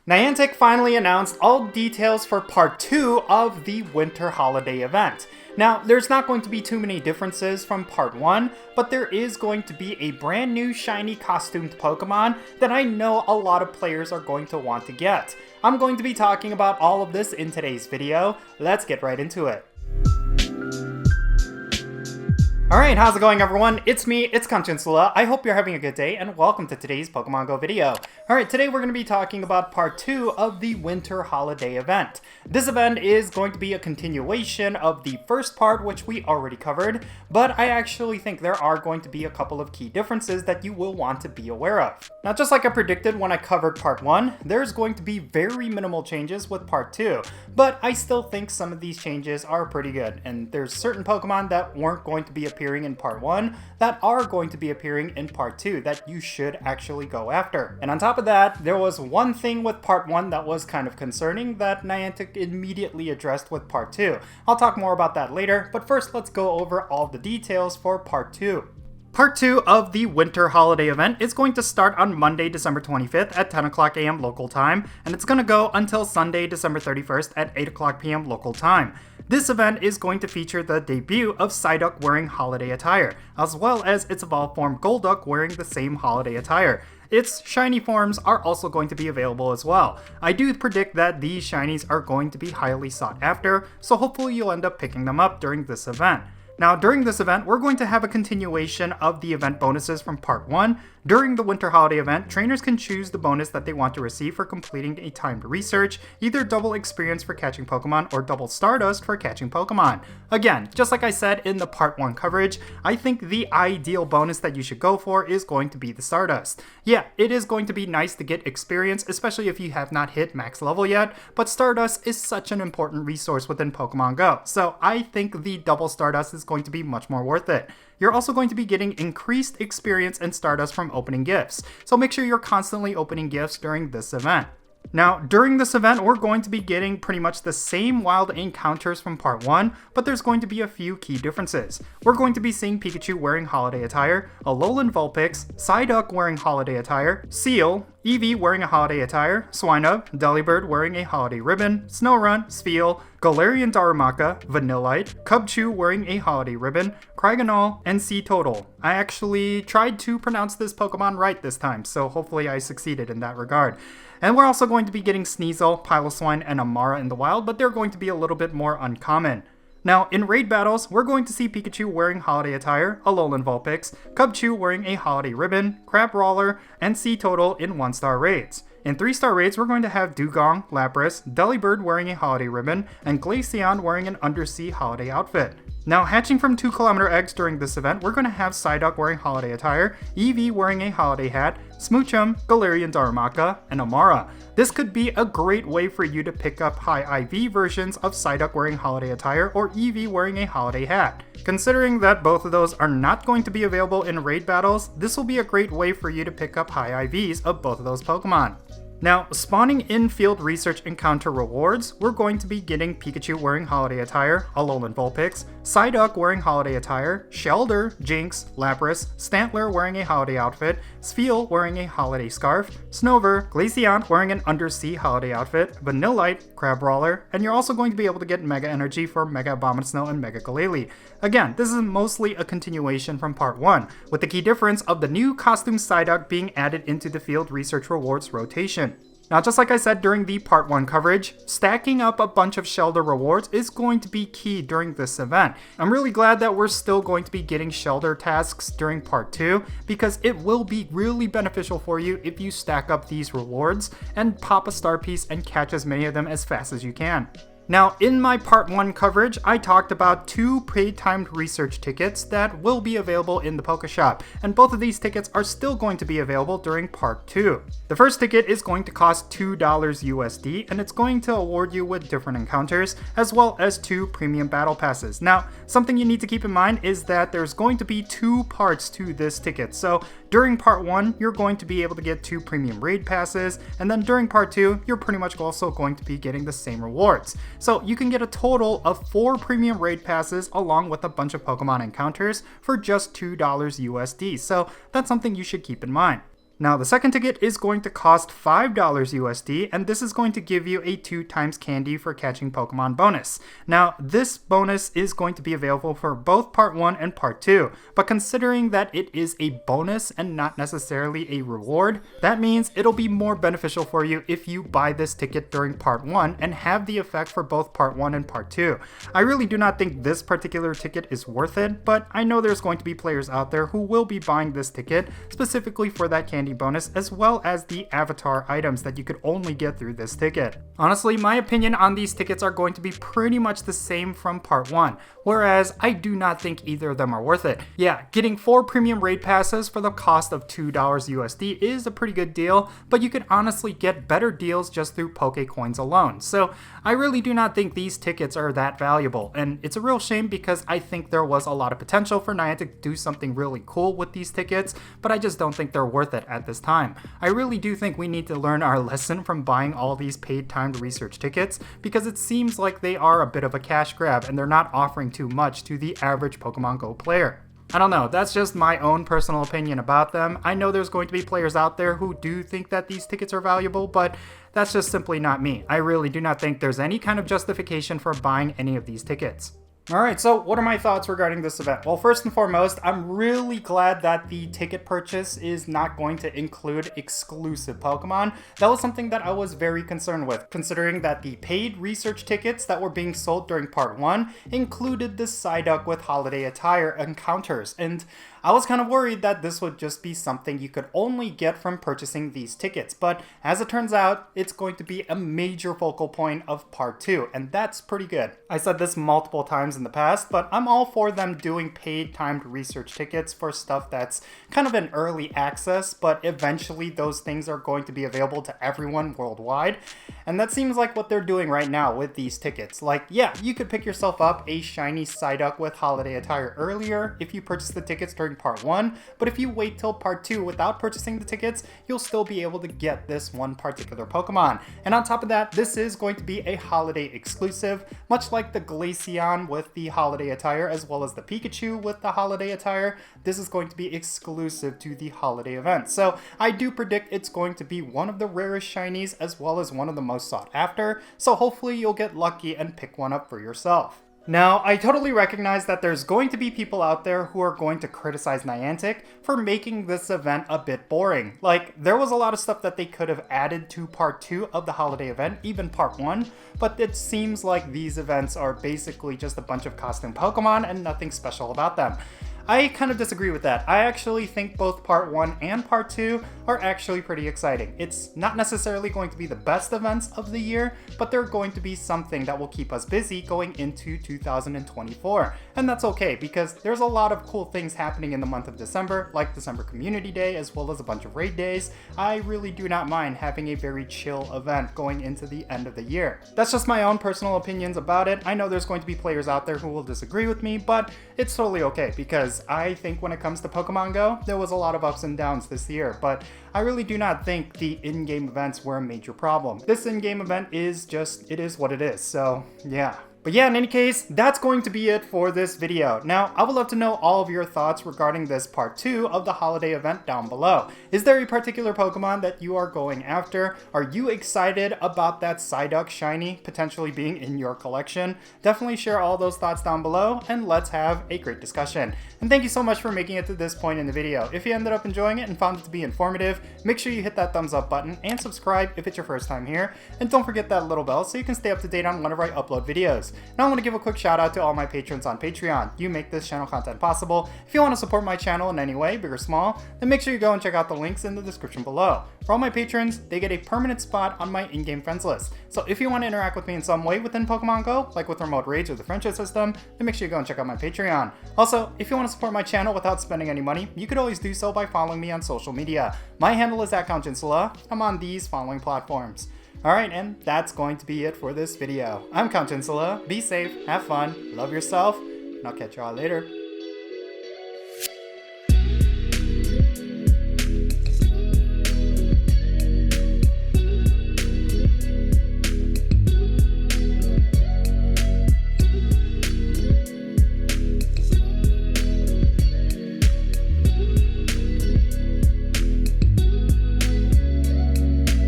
Niantic finally announced all details for part 2 of the winter holiday event. Now, there's not going to be too many differences from part 1, but there is going to be a brand new shiny costumed Pokemon that I know a lot of players are going to want to get. I'm going to be talking about all of this in today's video. Let's get right into it. Alright, how's it going everyone? It's me, it's Jinsula. I hope you're having a good day and welcome to today's Pokemon Go video. Alright, today we're going to be talking about part 2 of the winter holiday event. This event is going to be a continuation of the first part, which we already covered, but I actually think there are going to be a couple of key differences that you will want to be aware of. Now, just like I predicted when I covered part 1, there's going to be very minimal changes with part 2, but I still think some of these changes are pretty good, and there's certain Pokemon that weren't going to be appearing in part 1 that are going to be appearing in part 2 that you should actually go after. And on top of that, there was one thing with part 1 that was kind of concerning that Niantic immediately addressed with part 2. I'll talk more about that later, but first let's go over all the details for part 2. Part 2 of the winter holiday event is going to start on Monday, December 25th at 10 o'clock a.m. local time, and it's going to go until Sunday, December 31st at 8 o'clock p.m. local time. This event is going to feature the debut of Psyduck wearing holiday attire, as well as its evolved form Golduck wearing the same holiday attire. Its shiny forms are also going to be available as well. I do predict that these shinies are going to be highly sought after, so hopefully you'll end up picking them up during this event. Now, during this event, we're going to have a continuation of the event bonuses from part 1. During the winter holiday event, trainers can choose the bonus that they want to receive for completing a timed research, either double experience for catching Pokemon or double Stardust for catching Pokemon. Again, just like I said in the part 1 coverage, I think the ideal bonus that you should go for is going to be the Stardust. Yeah, it is going to be nice to get experience, especially if you have not hit max level yet, but Stardust is such an important resource within Pokemon Go, so I think the double Stardust is going to be much more worth it. You're also going to be getting increased experience and Stardust from opening gifts, so make sure you're constantly opening gifts during this event. Now, during this event, we're going to be getting pretty much the same wild encounters from part 1, but there's going to be a few key differences. We're going to be seeing Pikachu wearing holiday attire, Alolan Vulpix, Psyduck wearing holiday attire, Cheel, Eevee wearing a holiday attire, Swinub, Delibird wearing a holiday ribbon, Snorunt, Spheal, Galarian Darumaka, Vanillite, Cubchoo wearing a holiday ribbon, Cryogonal, and Total. I actually tried to pronounce this Pokemon right this time, so hopefully I succeeded in that regard. And we're also going to be getting Sneasel, Piloswine, and Amara in the wild, but they're going to be a little bit more uncommon. Now, in raid battles, we're going to see Pikachu wearing holiday attire, Alolan Vulpix, Cubchoo wearing a holiday ribbon, Crabrawler, and Total in 1-star raids. In 3-star raids, we're going to have Dugong, Lapras, Delibird wearing a holiday ribbon, and Glaceon wearing an undersea holiday outfit. Now, hatching from 2km eggs during this event, we're going to have Psyduck wearing holiday attire, Eevee wearing a holiday hat, Smoochum, Galarian Darumaka, and Amara. This could be a great way for you to pick up high IV versions of Psyduck wearing holiday attire or Eevee wearing a holiday hat. Considering that both of those are not going to be available in raid battles, this will be a great way for you to pick up high IVs of both of those Pokemon. Now, spawning in field research encounter rewards, we're going to be getting Pikachu wearing holiday attire, Alolan Vulpix, Psyduck wearing holiday attire, Shellder, Jinx, Lapras, Stantler wearing a holiday outfit, Spheal wearing a holiday scarf, Snover, Glaceon wearing an undersea holiday outfit, Vanillite, Crabrawler, and you're also going to be able to get Mega Energy for Mega Abomasnow and Mega Glalie. Again, this is mostly a continuation from part 1, with the key difference of the new costume Psyduck being added into the field research rewards rotation. Now, just like I said during the part 1 coverage, stacking up a bunch of Shellder rewards is going to be key during this event. I'm really glad that we're still going to be getting Shellder tasks during part 2, because it will be really beneficial for you if you stack up these rewards and pop a star piece and catch as many of them as fast as you can. Now, in my part 1 coverage, I talked about 2 paid timed research tickets that will be available in the Pokeshop, and both of these tickets are still going to be available during part 2. The first ticket is going to cost $2 USD, and it's going to award you with different encounters, as well as 2 premium battle passes. Now, something you need to keep in mind is that there's going to be 2 parts to this ticket, so during part 1, you're going to be able to get 2 premium raid passes, and then during part 2, you're pretty much also going to be getting the same rewards. So you can get a total of 4 premium raid passes along with a bunch of Pokemon encounters for just $2 USD, so that's something you should keep in mind. Now, the second ticket is going to cost $5 USD, and this is going to give you a 2 times candy for catching Pokemon bonus. Now, this bonus is going to be available for both Part 1 and Part 2, but considering that it is a bonus and not necessarily a reward, that means it'll be more beneficial for you if you buy this ticket during Part 1 and have the effect for both Part 1 and Part 2. I really do not think this particular ticket is worth it, but I know there's going to be players out there who will be buying this ticket specifically for that candy bonus, as well as the avatar items that you could only get through this ticket. Honestly, my opinion on these tickets are going to be pretty much the same from Part 1, whereas I do not think either of them are worth it. Yeah, getting 4 premium raid passes for the cost of $2 USD is a pretty good deal, but you could honestly get better deals just through Pokecoins alone. So I really do not think these tickets are that valuable, and it's a real shame because I think there was a lot of potential for Niantic to do something really cool with these tickets, but I just don't think they're worth it at this time. I really do think we need to learn our lesson from buying all these paid timed research tickets, because it seems like they are a bit of a cash grab and they're not offering too much to the average Pokemon Go player. I don't know, that's just my own personal opinion about them. I know there's going to be players out there who do think that these tickets are valuable, but that's just simply not me. I really do not think there's any kind of justification for buying any of these tickets. Alright, so what are my thoughts regarding this event? Well, first and foremost, I'm really glad that the ticket purchase is not going to include exclusive Pokemon. That was something that I was very concerned with, considering that the paid research tickets that were being sold during Part 1 included the Psyduck with holiday attire encounters, and I was kind of worried that this would just be something you could only get from purchasing these tickets, but as it turns out, it's going to be a major focal point of Part 2, and that's pretty good. I said this multiple times in the past, but I'm all for them doing paid timed research tickets for stuff that's kind of in early access, but eventually those things are going to be available to everyone worldwide, and that seems like what they're doing right now with these tickets. Like, yeah, you could pick yourself up a shiny Psyduck with holiday attire earlier if you purchase the tickets during Part 1, but if you wait till Part 2 without purchasing the tickets, you'll still be able to get this one particular Pokemon. And on top of that, this is going to be a holiday exclusive, much like the Glaceon with the holiday attire, as well as the Pikachu with the holiday attire. This is going to be exclusive to the holiday event. So I do predict it's going to be one of the rarest shinies, as well as one of the most sought after, so hopefully you'll get lucky and pick one up for yourself. Now, I totally recognize that there's going to be people out there who are going to criticize Niantic for making this event a bit boring. Like, there was a lot of stuff that they could have added to Part 2 of the holiday event, even Part 1, but it seems like these events are basically just a bunch of costume Pokemon and nothing special about them. I kind of disagree with that. I actually think both Part 1 and Part 2 are actually pretty exciting. It's not necessarily going to be the best events of the year, but they're going to be something that will keep us busy going into 2024. And that's okay, because there's a lot of cool things happening in the month of December, like December Community Day, as well as a bunch of raid days. I really do not mind having a very chill event going into the end of the year. That's just my own personal opinions about it. I know there's going to be players out there who will disagree with me, but it's totally okay, because I think when it comes to Pokemon Go, there was a lot of ups and downs this year, but I really do not think the in-game events were a major problem. This in-game event is just, it is what it is, so yeah. But yeah, in any case, that's going to be it for this video. Now, I would love to know all of your thoughts regarding this Part 2 of the holiday event down below. Is there a particular Pokemon that you are going after? Are you excited about that Psyduck shiny potentially being in your collection? Definitely share all those thoughts down below, and let's have a great discussion. And thank you so much for making it to this point in the video. If you ended up enjoying it and found it to be informative, make sure you hit that thumbs up button and subscribe if it's your first time here. And don't forget that little bell so you can stay up to date on whenever I upload videos. Now I want to give a quick shout out to all my patrons on Patreon. You make this channel content possible. If you want to support my channel in any way, big or small, then make sure you go and check out the links in the description below. For all my patrons, they get a permanent spot on my in-game friends list. So if you want to interact with me in some way within Pokemon Go, like with remote raids or the friendship system, then make sure you go and check out my Patreon. Also, if you want to support my channel without spending any money, you could always do so by following me on social media. My handle is @Jinsula. I'm on these following platforms. Alright, and that's going to be it for this video. I'm Jinsula. Be safe, have fun, love yourself, and I'll catch y'all later.